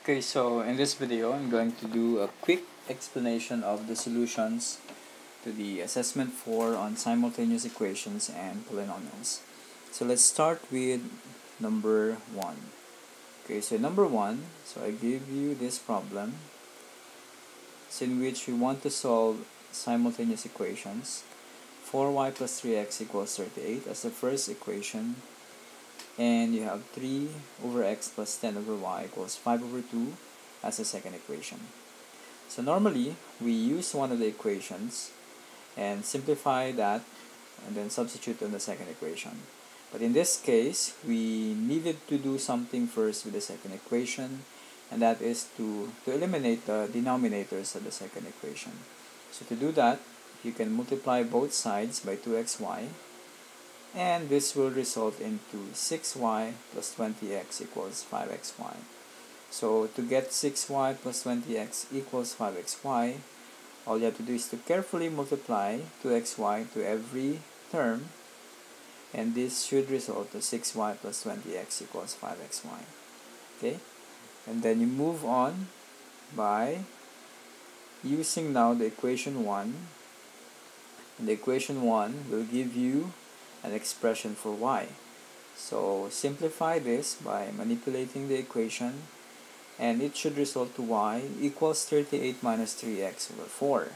Okay, so in this video, I'm going to do a quick explanation of the solutions to the assessment 4 on simultaneous equations and polynomials. So let's start with number 1. Okay, so number 1, so I give you this problem. It's in which we want to solve simultaneous equations. 4y plus 3x equals 38 as the first equation, and you have 3 over x plus 10 over y equals 5 over 2 as the second equation. So normally we use one of the equations and simplify that and then substitute on the second equation. But in this case, we needed to do something first with the second equation, and that is to eliminate the denominators of the second equation. So to do that, you can multiply both sides by 2xy, and this will result into 6y plus 20x equals 5xy. So to get 6y plus 20x equals 5xy, all you have to do is to carefully multiply 2xy to every term, and this should result to 6y plus 20x equals 5xy. Okay? And then you move on by using now the equation 1. And the equation 1 will give you an expression for y. So simplify this by manipulating the equation, and it should result to y equals 38 minus 3x over 4.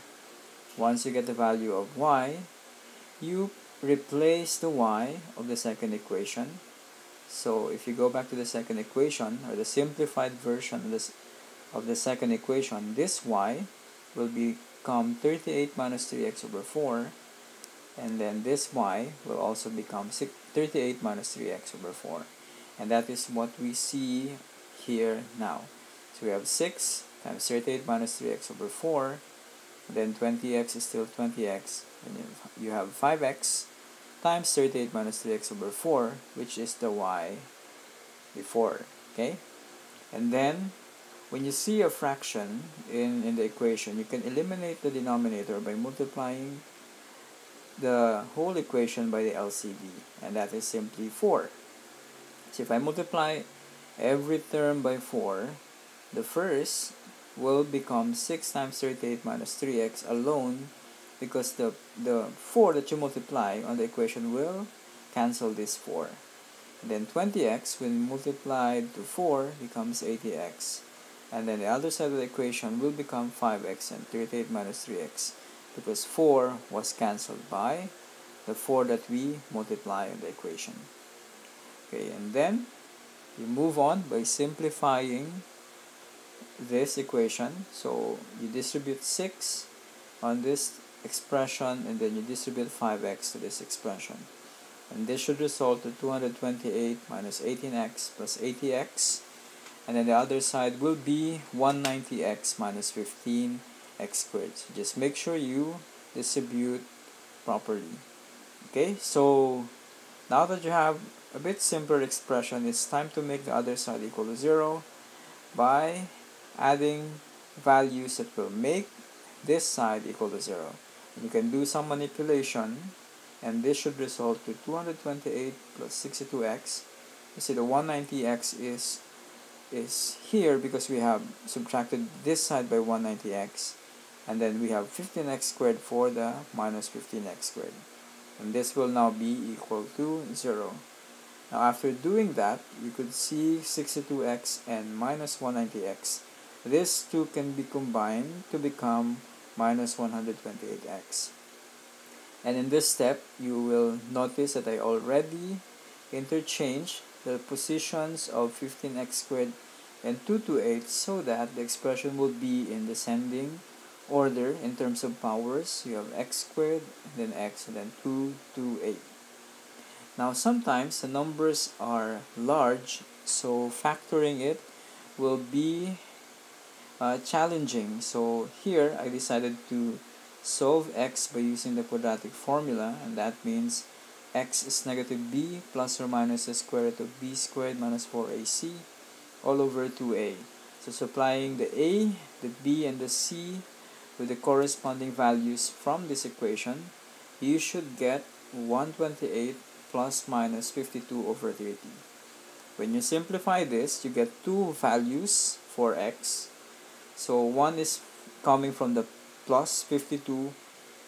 Once you get the value of y, you replace the y of the second equation. So if you go back to the second equation, or the simplified version of the second equation, this y will become 38 minus 3x over 4, and then this y will also become 38 minus 3x over 4. And that is what we see here now. So we have 6 times 38 minus 3x over 4, then 20x is still 20x, and you have 5x times 38 minus 3x over 4, which is the y before. Okay? And then when you see a fraction in the equation, you can eliminate the denominator by multiplying the whole equation by the LCD, and that is simply 4. So if I multiply every term by 4, the first will become 6 times 38 minus 3x alone, because the 4 that you multiply on the equation will cancel this 4. And then 20x when multiplied to 4 becomes 80x, and then the other side of the equation will become 5x and 38 minus 3x, because 4 was cancelled by the 4 that we multiply in the equation. Okay, and then you move on by simplifying this equation. So you distribute 6 on this expression, and then you distribute 5x to this expression. And this should result to 228 minus 18x plus 80x, and then the other side will be 190x minus 15x squared. So just make sure you distribute properly. Okay, so now that you have a bit simpler expression, it's time to make the other side equal to 0 by adding values that will make this side equal to 0. You can do some manipulation, and this should result to 228 plus 62x. You see the 190x is here because we have subtracted this side by 190x, and then we have 15x squared for the minus 15x squared, and this will now be equal to 0. Now after doing that, you could see 62x and minus 190x. These two can be combined to become minus 128x. And in this step, you will notice that I already interchanged the positions of 15x squared and 228 so that the expression will be in descending order in terms of powers. You have x squared, then x, and then 228. Now sometimes the numbers are large, so factoring it will be challenging. So here I decided to solve x by using the quadratic formula, and that means x is negative b plus or minus the square root of b squared minus 4ac all over 2a. So supplying the a, the b, and the c with the corresponding values from this equation, you should get 128 plus minus 52 over 30. When you simplify this, you get two values for x. So one is coming from the plus 52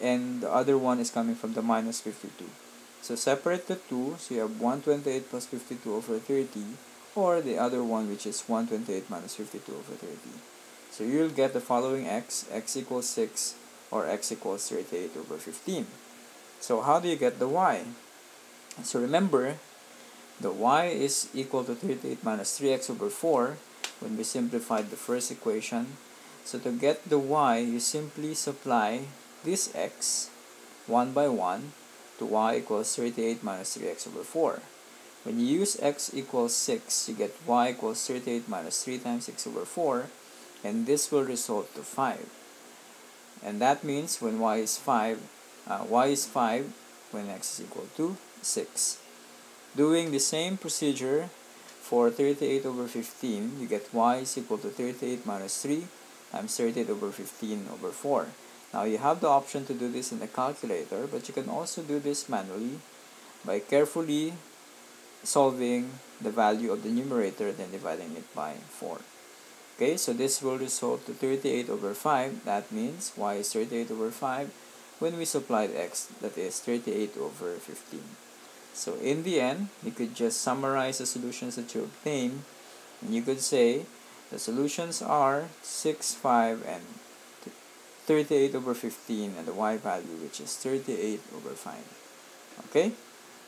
and the other one is coming from the minus 52. So separate the two, so you have 128 plus 52 over 30, or the other one, which is 128 minus 52 over 30. So you'll get the following x equals 6, or x equals 38 over 15. So how do you get the y? So remember, the y is equal to 38 minus 3x over 4 when we simplified the first equation. So to get the y, you simply supply this x one by one to y equals 38 minus 3x over 4. When you use x equals 6, you get y equals 38 minus 3 times 6 over 4, and this will result to 5. And that means when y is 5 when x is equal to 6. Doing the same procedure for 38 over 15, you get y is equal to 38 minus 3 times 38 over 15 over 4. Now you have the option to do this in the calculator, but you can also do this manually by carefully solving the value of the numerator and then dividing it by 4. Okay, so this will result to 38 over 5. That means y is 38 over 5 when we supplied x, that is 38 over 15. So in the end, you could just summarize the solutions that you obtain, and you could say the solutions are 6, 5, and 38 over 15, and the y value, which is 38 over 5. Okay,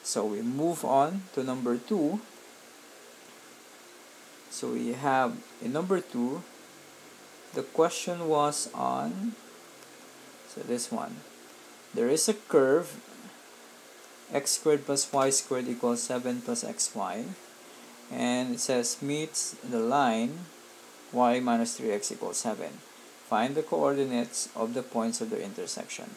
so we move on to number 2. So we have in number 2, the question was on, so this one, there is a curve x squared plus y squared equals 7 plus xy, and it says meets the line y minus 3x equals 7. Find the coordinates of the points of the intersection.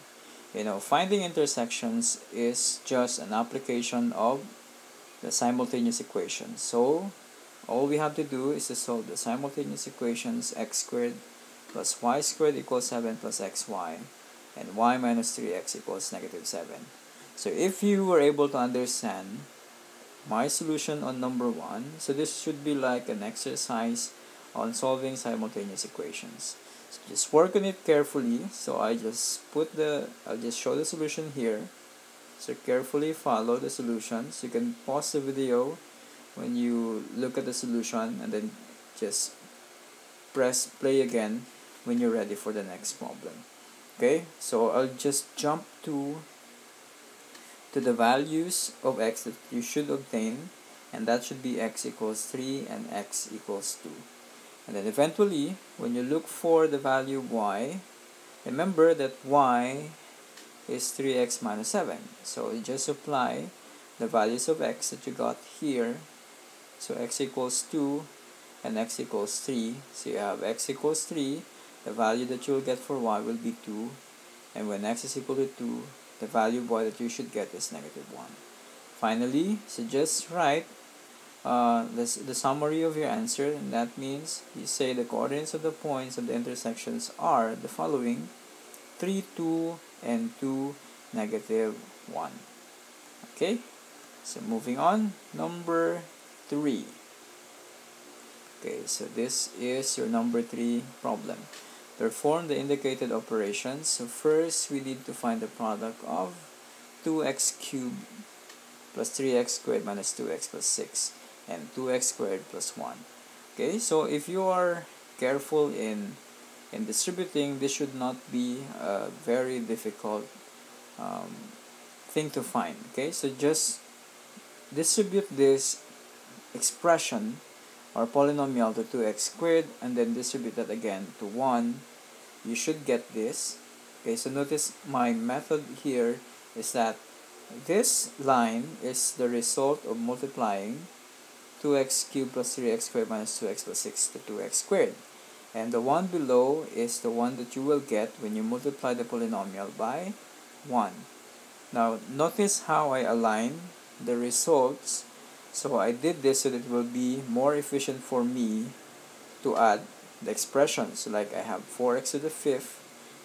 You know, finding intersections is just an application of the simultaneous equation. So all we have to do is to solve the simultaneous equations x squared plus y squared equals 7 plus xy, and y minus 3x equals negative 7. So if you were able to understand my solution on number 1, so this should be like an exercise on solving simultaneous equations. So just work on it carefully. So I'll just show the solution here. So carefully follow the solutions. You can pause the video when you look at the solution and then just press play again when you're ready for the next problem. Okay, so I'll just jump to the values of x that you should obtain, and that should be x equals 3 and x equals 2. And then eventually, when you look for the value of y, remember that y is 3x minus 7. So you just apply the values of x that you got here. So x equals 2 and x equals 3. So you have x equals 3, the value that you will get for y will be 2. And when x is equal to 2, the value of y that you should get is negative 1. Finally, so just write the summary of your answer, and that means you say the coordinates of the points of the intersections are the following: 3, 2, and 2, negative 1. Okay, so moving on, number 3. Okay, so this is your number 3 problem. Perform the indicated operations. So first we need to find the product of 2x cubed plus 3x squared minus 2x plus 6 and 2x squared plus 1. Okay, so if you are careful in distributing, this should not be a very difficult thing to find. Okay, so just distribute this expression or polynomial to 2x squared and then distribute that again to 1. You should get this. Okay, so notice my method here is that this line is the result of multiplying 2x cubed plus 3x squared minus 2x plus 6 to 2x squared. And the one below is the one that you will get when you multiply the polynomial by 1. Now, notice how I align the results. So I did this so that it will be more efficient for me to add the expressions. Like I have 4x to the 5th,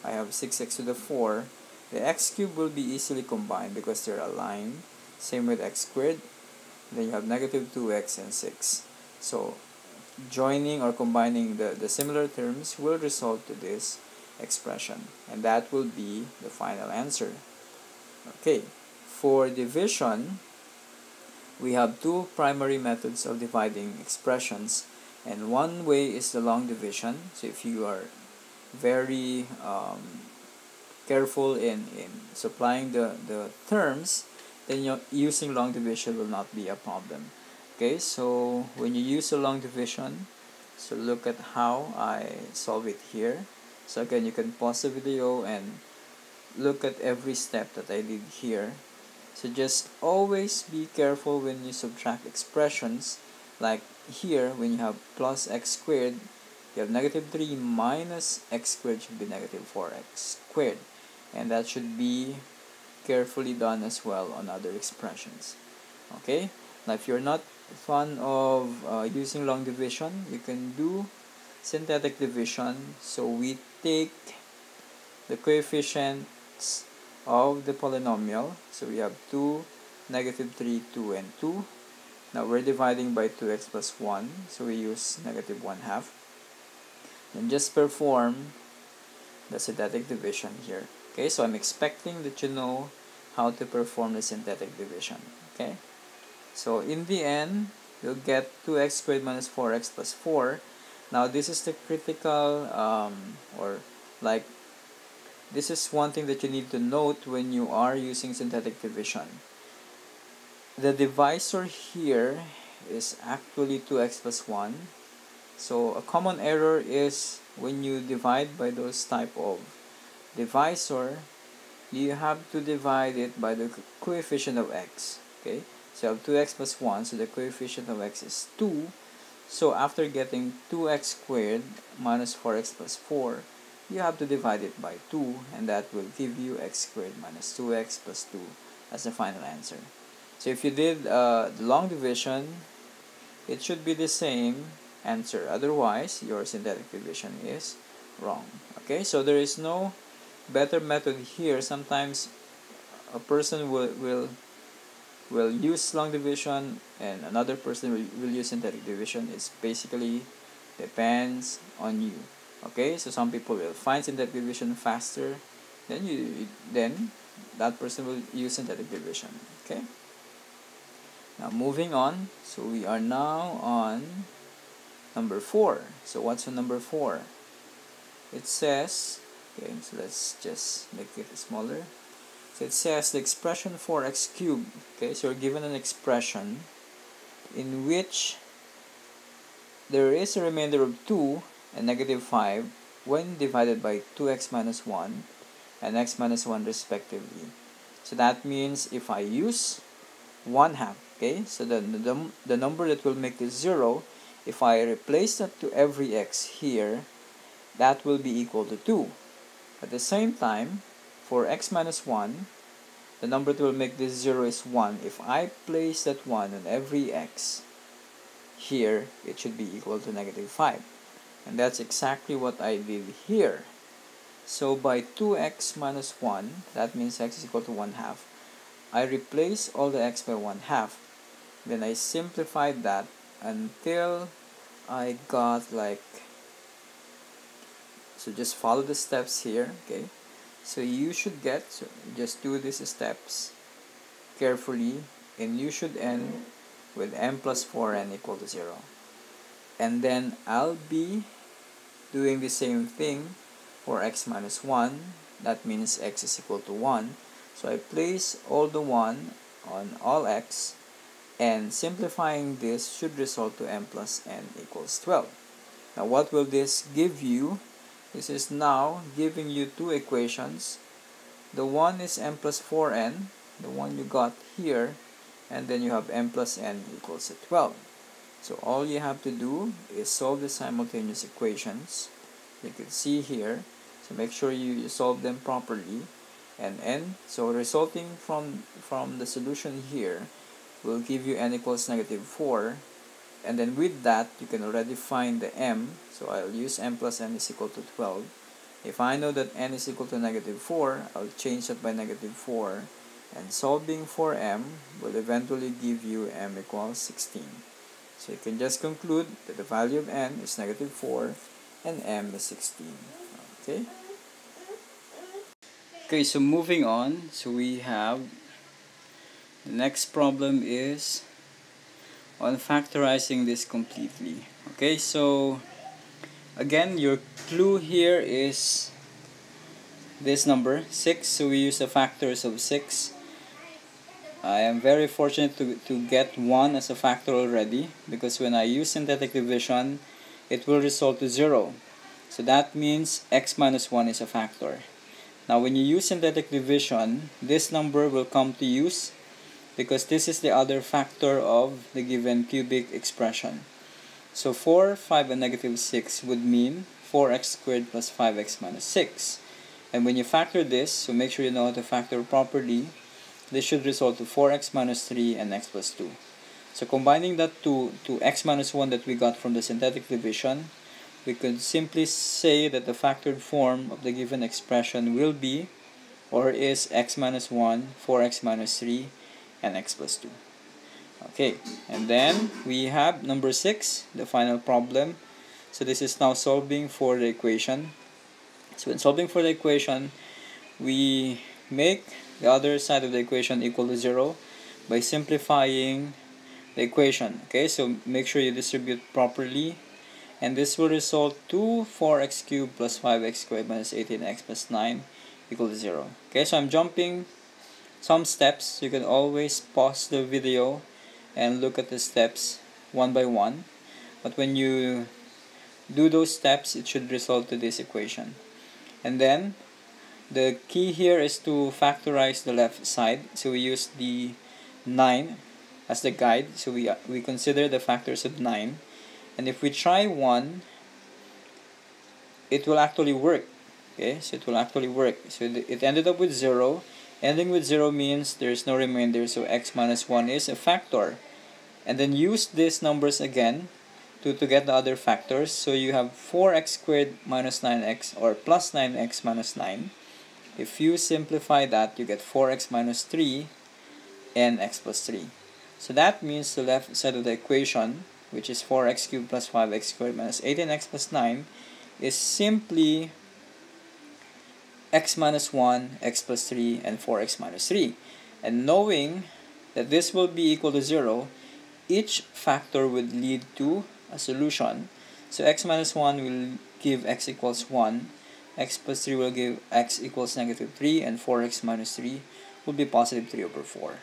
I have 6x to the 4. The x cubed will be easily combined because they're aligned. Same with x squared. Then you have negative 2x and 6. So joining or combining the similar terms will result to this expression, and that will be the final answer. Okay, for division, we have two primary methods of dividing expressions, and one way is the long division. So if you are very careful in supplying the terms, then using long division will not be a problem. Okay, so when you use a long division, so look at how I solve it here. So again, you can pause the video and look at every step that I did here. So just always be careful when you subtract expressions. Like here, when you have plus x squared, you have negative 3 minus x squared should be negative 4x squared. And that should be carefully done as well on other expressions. Okay, now if you're not fond of using long division, you can do synthetic division. So we take the coefficients of the polynomial. So we have 2, negative 3, 2, and 2. Now we're dividing by 2x plus 1, so we use negative 1/2. And just perform the synthetic division here. Okay, so I'm expecting that you know how to perform the synthetic division. Okay, so in the end, you'll get 2x squared minus 4x plus 4. Now this is the critical, this is one thing that you need to note when you are using synthetic division. The divisor here is actually 2x plus 1. So a common error is when you divide by those type of divisor, you have to divide it by the coefficient of x. Okay, so you have 2x plus 1, so the coefficient of x is 2. So after getting 2x squared minus 4x plus 4, you have to divide it by 2, and that will give you x squared minus 2x plus 2 as the final answer. So if you did the long division, it should be the same answer. Otherwise, your synthetic division is wrong. Okay, so there is no better method here. Sometimes a person will use long division and another person will use synthetic division. It's basically depends on you. Okay, so some people will find synthetic division faster, then that person will use synthetic division. Okay, now moving on, so we are now on number 4. So what's on number 4? It says, okay, so let's just make it smaller. So it says the expression 4x cubed. Okay, so you're given an expression in which there is a remainder of 2 and negative 5 when divided by 2x minus 1 and x minus 1 respectively. So that means if I use 1/2, okay, so the number that will make this 0, if I replace that to every x here, that will be equal to 2. At the same time, for x minus 1, the number that will make this 0 is 1. If I place that 1 on every x here, it should be equal to negative 5. And that's exactly what I did here. So by 2x minus 1, that means x is equal to 1/2. I replace all the x by 1/2. Then I simplified that until I got like, so just follow the steps here, okay? So you should get, so just do these steps carefully, and you should end with m plus 4n equal to 0. And then I'll be doing the same thing for x minus 1. That means x is equal to 1. So I place all the 1 on all x, and simplifying this should result to m plus n equals 12. Now what will this give you? This is now giving you two equations. The one is m plus 4n, the one you got here, and then you have m plus n equals to 12. So all you have to do is solve the simultaneous equations. You can see here. So make sure you solve them properly. And n, so resulting from the solution here will give you n equals negative 4. And then with that, you can already find the m. So I'll use m plus n is equal to 12. If I know that n is equal to negative 4, I'll change that by negative 4. And solving for m will eventually give you m equals 16. So you can just conclude that the value of n is negative 4 and m is 16. Okay? Okay, so moving on, so we have the next problem is on factorizing this completely. Okay, so again, your clue here is this number 6, so we use the factors of 6. I am very fortunate to get 1 as a factor already, because when I use synthetic division, it will result to 0. So that means x minus 1 is a factor. Now when you use synthetic division, this number will come to use because this is the other factor of the given cubic expression. So 4, 5, and negative 6 would mean 4x squared plus 5x minus 6. And when you factor this, so make sure you know how to factor properly, this should result to 4x minus 3 and x plus 2. So combining that to x minus 1 that we got from the synthetic division, we could simply say that the factored form of the given expression will be, or is, x minus 1, 4x minus 3, and x plus 2. Okay, and then we have number 6, the final problem. So this is now solving for the equation. So in solving for the equation, we make the other side of the equation equal to 0 by simplifying the equation. Okay, so make sure you distribute properly, and this will result to 4x cubed plus 5x squared minus 18x plus 9 equal to 0. Okay, so I'm jumping some steps. You can always pause the video and look at the steps one by one, but when you do those steps, it should result to this equation. And then the key here is to factorize the left side. So we use the 9 as the guide. So we consider the factors of 9. And if we try 1, it will actually work. Okay, so it will actually work. So it ended up with 0. Ending with 0 means there is no remainder. So x minus 1 is a factor. And then use these numbers again to get the other factors. So you have 4x squared minus 9x, or plus 9x minus 9. If you simplify that, you get 4x minus 3 and x plus 3. So that means the left side of the equation, which is 4x cubed plus 5x squared minus 18x plus 9, is simply x minus 1, x plus 3, and 4x minus 3. And knowing that this will be equal to 0, each factor would lead to a solution. So x minus 1 will give x equals 1, x plus 3 will give x equals negative 3, and 4x minus 3 will be positive 3 over 4.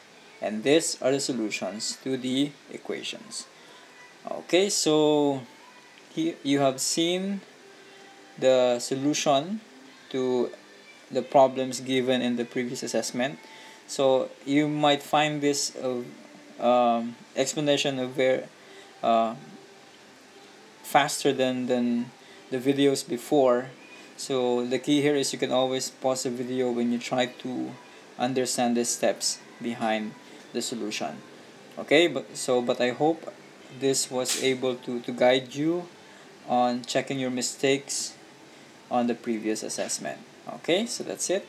And these are the solutions to the equations. Okay, so here you have seen the solution to the problems given in the previous assessment. So you might find this explanation of very faster than the videos before. So the key here is you can always pause the video when you try to understand the steps behind the solution. Okay, but I hope this was able to guide you on checking your mistakes on the previous assessment. Okay, so that's it.